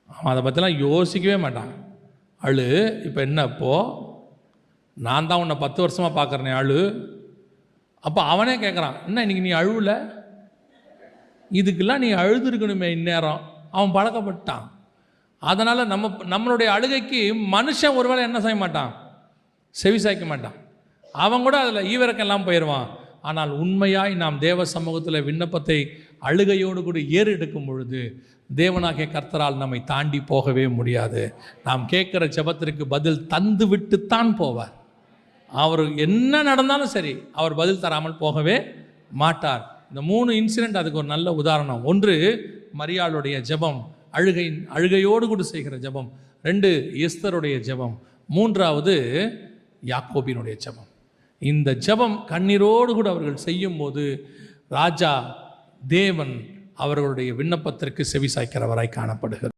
அவன் அதை பற்றிலாம் யோசிக்கவே மாட்டான். இப்போ என்ன, இப்போது நான் தான் உன்னை 10 வருஷமாக பார்க்குறேனே அப்போ அவனே கேட்குறான், என்ன இன்றைக்கி நீ அழுவல, இதுக்கெல்லாம் நீ அழுதுருக்கணுமே இந்நேரம். அவன் பழக்கப்பட்டான். அதனால் நம்மளுடைய அழுகைக்கு மனுஷன் ஒருவேளை என்ன செய்ய மாட்டான், செவி சாய்க்க மாட்டான். அவன் கூட அதில் ஈவிரக்கெல்லாம் போயிடுவான். ஆனால் உண்மையாய் நாம் தேவ சமூகத்தில் விண்ணப்பத்தை அழுகையோடு கூட ஏறெடுக்கும் பொழுது தேவனாகிய கர்த்தரால் நம்மை தாண்டி போகவே முடியாது. நாம் கேட்குற ஜெபத்திற்கு பதில் தந்து விட்டுத்தான் போவார். அவர் என்ன நடந்தாலும் சரி, அவர் பதில் தராமல் போகவே மாட்டார். இந்த 3 இன்சிடெண்ட் அதுக்கு ஒரு நல்ல உதாரணம். 1 மரியாளுடைய ஜெபம், அழுகையோடு கூட செய்கிற ஜெபம். 2 எஸ்தருடைய ஜெபம். 3வது யாக்கோபினுடைய ஜெபம். இந்த ஜெபம் கண்ணீரோடு கூட அவர்கள் செய்யும் போது ராஜா தேவன் அவர்களுடைய விண்ணப்பத்திற்கு செவி சாய்க்கிறவராய் காணப்படுகிறார்.